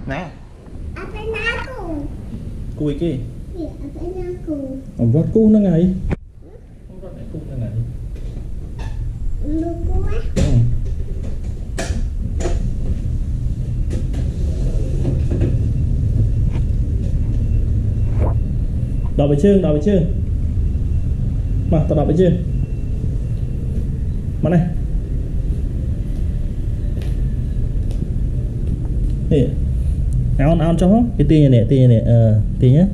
nè Apa aku? cùi kia Ya, apa aku? Ông vót cu nó ngày. Ông vót cu nó ngày. Luku ah. Đọc về chương. Mà tao đọc về chương. Mà này. Nè. Áo cho không? Cái tiền này tiền nhé.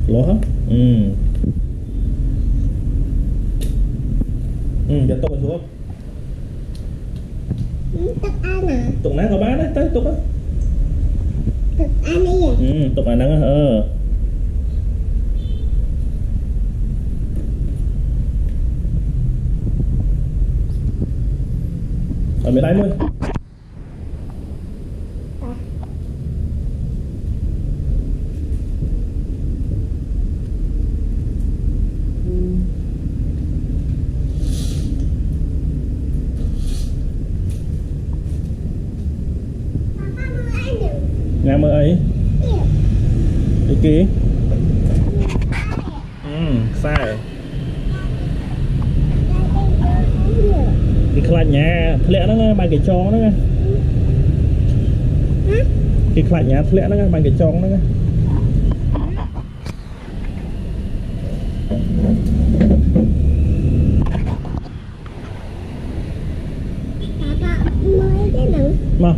Lỗ hả? Giờ tục xuống. Tục ăn à? Tục nát có bán đấy, tới tục á. Tục ăn đi vậy? Tục ăn á, Ở bên đây mới. Papa mau ăn được. Nhà mơ ấy. Iya. Cái kì. Sai. Cái khăn nhà, lẽ nó nghe bài cái tròn đó nghe. Cái khăn nhà lẽ nó nghe bài cái tròn đó nghe. Papa mau cái nào? Mà